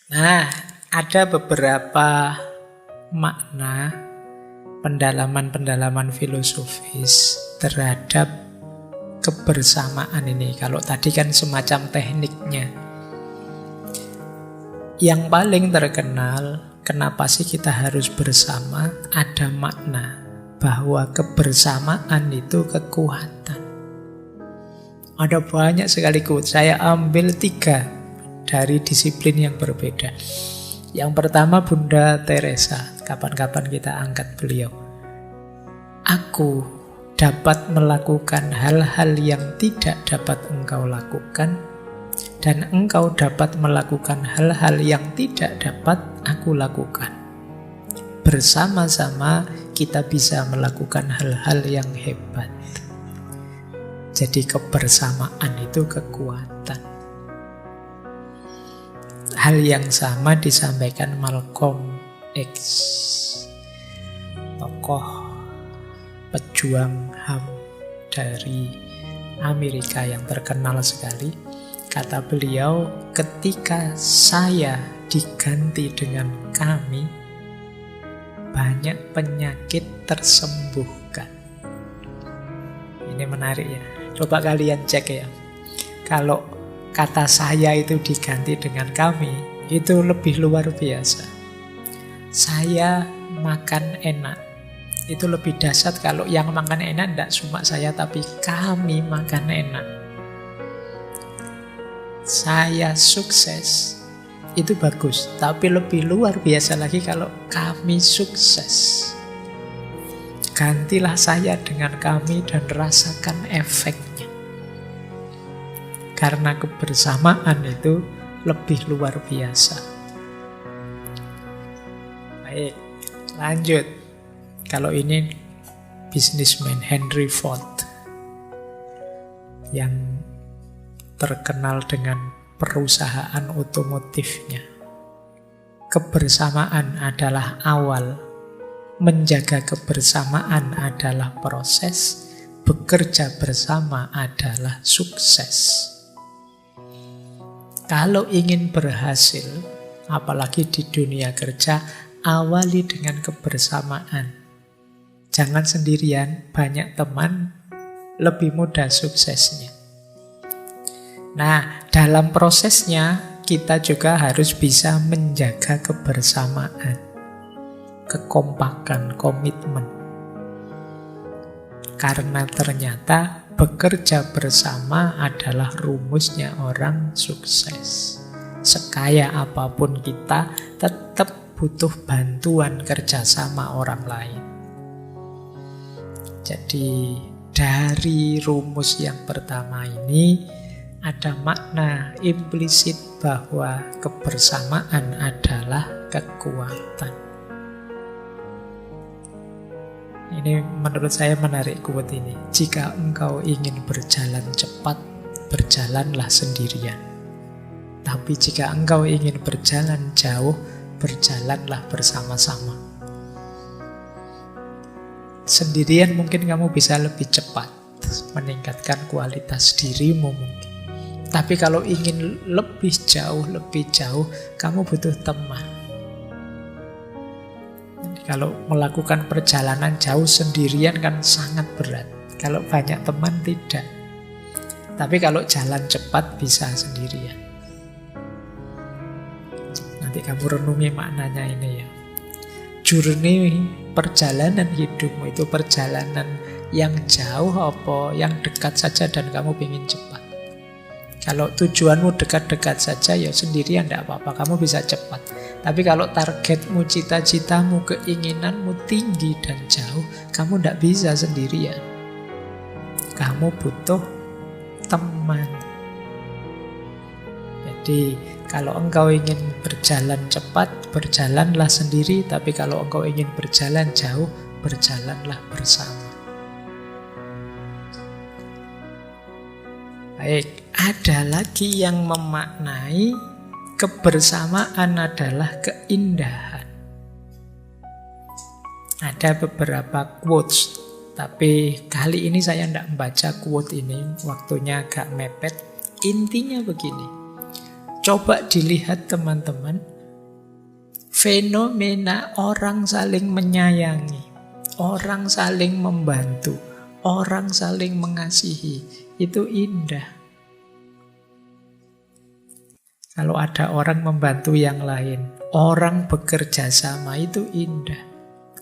Nah, ada beberapa makna pendalaman-pendalaman filosofis terhadap kebersamaan ini. Kalau tadi kan semacam tekniknya. Yang paling terkenal, kenapa sih kita harus bersama? Ada makna bahwa kebersamaan itu kekuatan. Ada banyak sekali quote. Saya ambil 3 dari disiplin yang berbeda. Yang pertama Bunda Teresa. Kapan-kapan kita angkat beliau. Aku dapat melakukan hal-hal yang tidak dapat engkau lakukan, dan engkau dapat melakukan hal-hal yang tidak dapat aku lakukan. Bersama-sama kita bisa melakukan hal-hal yang hebat. Jadi kebersamaan itu kekuatan. Hal yang sama disampaikan Malcolm X, tokoh pejuang HAM dari Amerika yang terkenal sekali. Kata beliau, ketika saya diganti dengan kami, banyak penyakit tersembuhkan. Ini menarik ya. Coba kalian cek ya. Kalau kata saya itu diganti dengan kami, itu lebih luar biasa. Saya makan enak. Itu lebih dahsyat kalau yang makan enak tidak cuma saya, tapi kami makan enak. Saya sukses. Itu bagus. Tapi lebih luar biasa lagi kalau kami sukses. Gantilah saya dengan kami dan rasakan efeknya. Karena kebersamaan itu lebih luar biasa. Baik, lanjut. Kalau ini businessman Henry Ford yang terkenal dengan perusahaan otomotifnya. Kebersamaan adalah awal. Menjaga kebersamaan adalah proses. Bekerja bersama adalah sukses. Kalau ingin berhasil, apalagi di dunia kerja, awali dengan kebersamaan. Jangan sendirian, banyak teman, lebih mudah suksesnya. Nah, dalam prosesnya kita juga harus bisa menjaga kebersamaan, kekompakan, komitmen. Karena ternyata bekerja bersama adalah rumusnya orang sukses. Sekaya apapun kita, tetap butuh bantuan kerjasama orang lain. Jadi dari rumus yang pertama ini ada makna implisit bahwa kebersamaan adalah kekuatan. Ini menurut saya menarik quote ini. Jika engkau ingin berjalan cepat, berjalanlah sendirian. Tapi jika engkau ingin berjalan jauh, berjalanlah bersama-sama. Sendirian mungkin kamu bisa lebih cepat, meningkatkan kualitas dirimu mungkin. Tapi kalau ingin lebih jauh, kamu butuh teman. Kalau melakukan perjalanan jauh sendirian kan sangat berat. Kalau banyak teman tidak. Tapi kalau jalan cepat bisa sendirian. Nanti kamu renungi maknanya ini ya. Journey, perjalanan hidupmu itu perjalanan yang jauh apa yang dekat saja dan kamu ingin cepat. Kalau tujuanmu dekat-dekat saja ya sendirian tidak apa-apa, kamu bisa cepat. Tapi kalau targetmu, cita-citamu, keinginanmu tinggi dan jauh, kamu tidak bisa sendirian. Kamu butuh teman. Jadi kalau engkau ingin berjalan cepat, berjalanlah sendiri. Tapi kalau engkau ingin berjalan jauh, berjalanlah bersama. Baik, ada lagi yang memaknai kebersamaan adalah keindahan. Ada beberapa quotes, tapi kali ini saya tidak membaca quote ini, waktunya agak mepet. Intinya begini, coba dilihat teman-teman, Fenomena orang saling menyayangi, orang saling membantu, orang saling mengasihi, itu indah. Kalau ada orang membantu yang lain, orang bekerja sama, itu indah.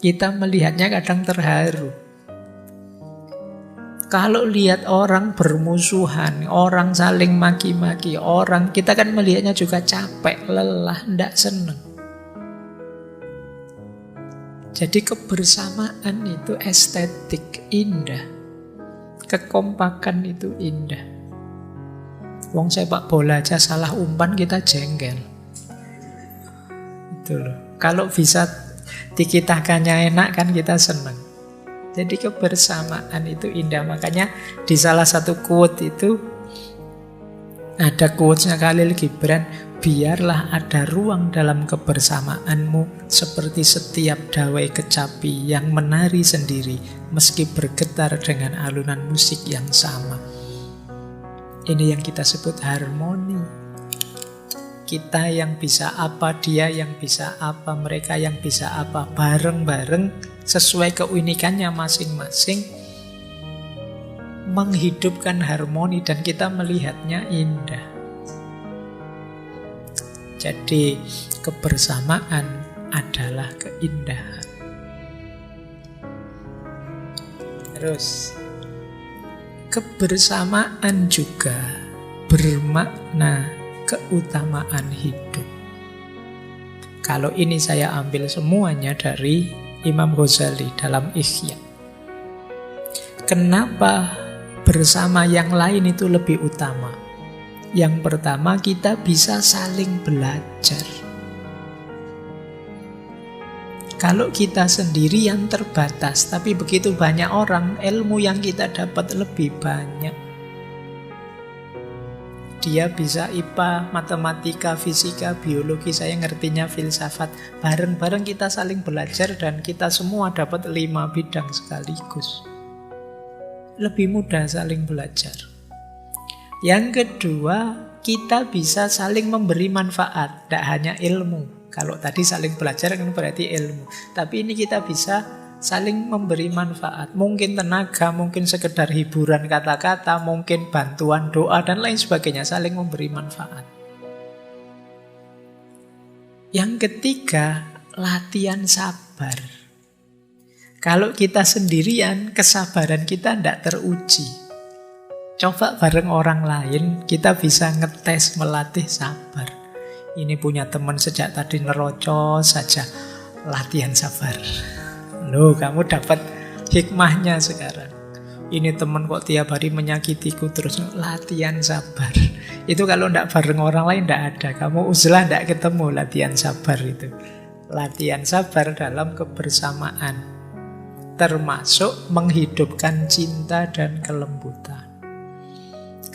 Kita melihatnya kadang terharu. Kalau lihat orang bermusuhan, orang saling maki-maki, kita kan melihatnya juga capek, lelah, tidak senang. Jadi kebersamaan itu estetik, indah. Kekompakan itu indah. Wong sepak bola aja salah umpan kita jengkel. Itu loh. Kalau bisa dikitakannya enak kan kita senang. Jadi kebersamaan itu indah. Makanya di salah satu quote itu ada quotes-nya Khalil Gibran, biarlah ada ruang dalam kebersamaanmu seperti setiap dawai kecapi yang menari sendiri meski bergetar dengan alunan musik yang sama. Ini yang kita sebut harmoni. Kita yang bisa apa, dia yang bisa apa, mereka yang bisa apa, bareng-bareng sesuai keunikannya masing-masing, menghidupkan harmoni dan kita melihatnya indah. Jadi kebersamaan adalah keindahan. Terus kebersamaan juga bermakna keutamaan hidup. Kalau ini saya ambil semuanya dari Imam Ghazali dalam Ihya. Kenapa bersama yang lain itu lebih utama? Yang pertama, kita bisa saling belajar. Kalau kita sendiri yang terbatas, tapi begitu banyak orang, ilmu yang kita dapat lebih banyak. Dia bisa IPA, matematika, fisika, biologi, saya ngertinya filsafat. Bareng-bareng kita saling belajar dan kita semua dapat 5 bidang sekaligus. Lebih mudah saling belajar. Yang kedua, kita bisa saling memberi manfaat, tidak hanya ilmu. Kalau tadi saling belajar kan berarti ilmu. Tapi ini kita bisa saling memberi manfaat. Mungkin tenaga, mungkin sekedar hiburan kata-kata, mungkin bantuan doa dan lain sebagainya. Saling memberi manfaat. Yang ketiga, latihan sabar. Kalau kita sendirian, kesabaran kita tidak teruji. Coba bareng orang lain, kita bisa ngetes, melatih sabar. Ini punya teman sejak tadi nerocos saja, latihan sabar. Loh, kamu dapat hikmahnya sekarang. Ini teman kok tiap hari menyakitiku terus, latihan sabar. Itu kalau tidak bareng orang lain tidak ada. Kamu uzlah tidak ketemu latihan sabar itu. Latihan sabar dalam kebersamaan, termasuk menghidupkan cinta dan kelembutan.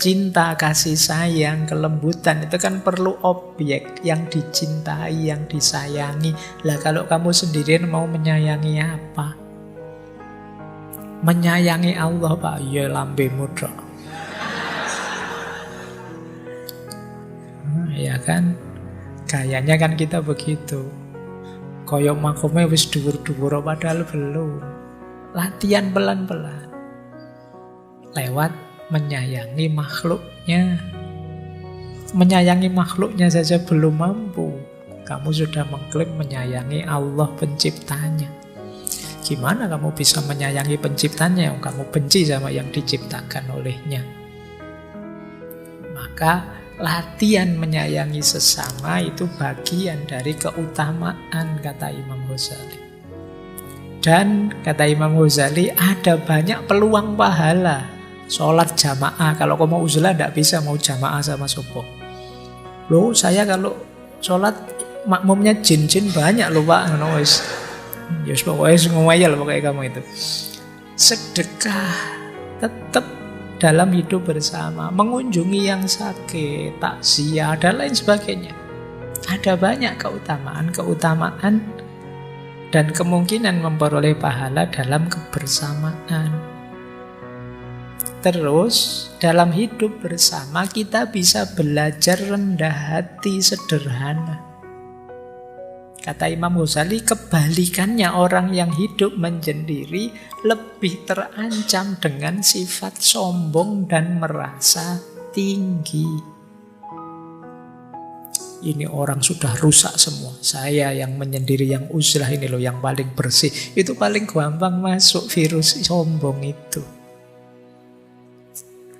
Cinta, kasih sayang, kelembutan itu kan perlu objek yang dicintai, yang disayangi. Lah kalau kamu sendirian mau menyayangi apa? Menyayangi Allah, Pak, ya lambemu dok. Ya kan? Gayanya kan kita begitu. Koyok makomnya wis dhuwur-dhuwur padahal belum. Latihan pelan-pelan. Lewat menyayangi makhluknya. Menyayangi makhluknya saja belum mampu. Kamu sudah mengklaim menyayangi Allah penciptanya. Gimana kamu bisa menyayangi penciptanya yang kamu benci sama yang diciptakan olehnya? Maka latihan menyayangi sesama itu bagian dari keutamaan, kata Imam Ghazali. Dan kata Imam Ghazali ada banyak peluang pahala. Sholat jamaah, kalau kamu mau uzlah tidak bisa mau jamaah sama sopo. Loh, saya kalau sholat makmumnya jin-jin banyak loh Pak. Ya pokoknya ngomel pokoknya kamu itu. Sedekah tetap dalam hidup bersama, mengunjungi yang sakit, takziah dan lain sebagainya. Ada banyak keutamaan dan kemungkinan memperoleh pahala dalam kebersamaan. Terus dalam hidup bersama kita bisa belajar rendah hati, sederhana. Kata Imam Ghazali, kebalikannya orang yang hidup menyendiri lebih terancam dengan sifat sombong dan merasa tinggi. Ini orang sudah rusak semua. Saya yang menyendiri, yang uzlah ini loh, yang paling bersih. Itu paling gampang masuk virus sombong itu.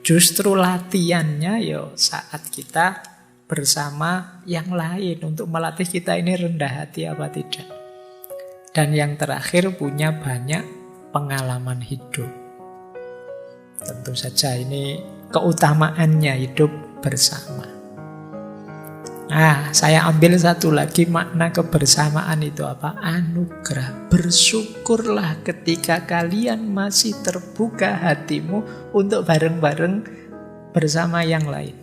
Justru latihannya saat kita bersama yang lain untuk melatih kita ini rendah hati apa tidak. Dan yang terakhir, punya banyak pengalaman hidup. Tentu saja ini keutamaannya hidup bersama. Nah, saya ambil satu lagi makna kebersamaan itu apa? Anugerah. Bersyukurlah ketika kalian masih terbuka hatimu untuk bareng-bareng bersama yang lain.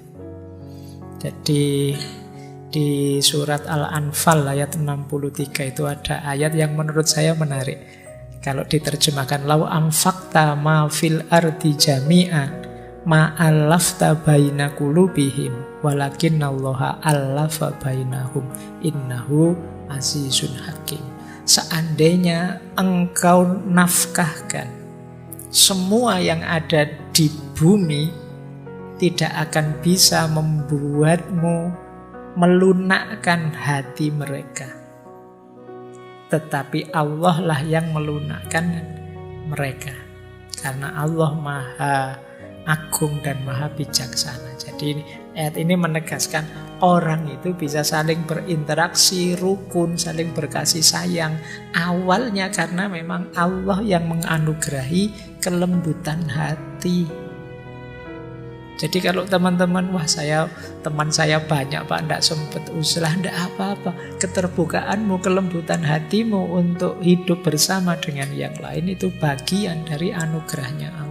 Jadi di surat Al-Anfal ayat 63 itu ada ayat yang menurut saya menarik. Kalau diterjemahkan, lau anfaqta ma fil ardi jami'an ma'allafta baina qulubihim walakinnallaha allafa bainahum innahu azizun hakim. Seandainya engkau nafkahkan semua yang ada di bumi, tidak akan bisa membuatmu melunakkan hati mereka. Tetapi Allah lah yang melunakkan mereka. Karena Allah Maha Agung dan Maha Bijaksana. Jadi ayat ini menegaskan orang itu bisa saling berinteraksi, rukun, saling berkasih sayang. Awalnya karena memang Allah yang menganugerahi kelembutan hati. Jadi kalau teman-teman, wah teman saya banyak Pak, tidak sempat uzlah, tidak apa-apa. Keterbukaanmu, kelembutan hatimu untuk hidup bersama dengan yang lain itu bagian dari anugerahnya Allah.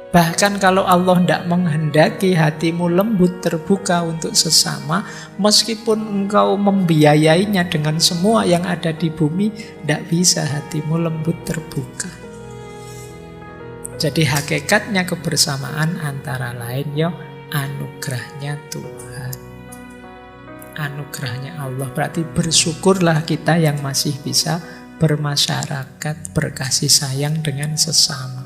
Bahkan kalau Allah tidak menghendaki hatimu lembut terbuka untuk sesama, meskipun engkau membiayainya dengan semua yang ada di bumi, tidak bisa hatimu lembut terbuka. Jadi hakikatnya kebersamaan antara lain anugerahnya Tuhan. Anugerahnya Allah. Berarti bersyukurlah kita yang masih bisa bermasyarakat, berkasih sayang dengan sesama.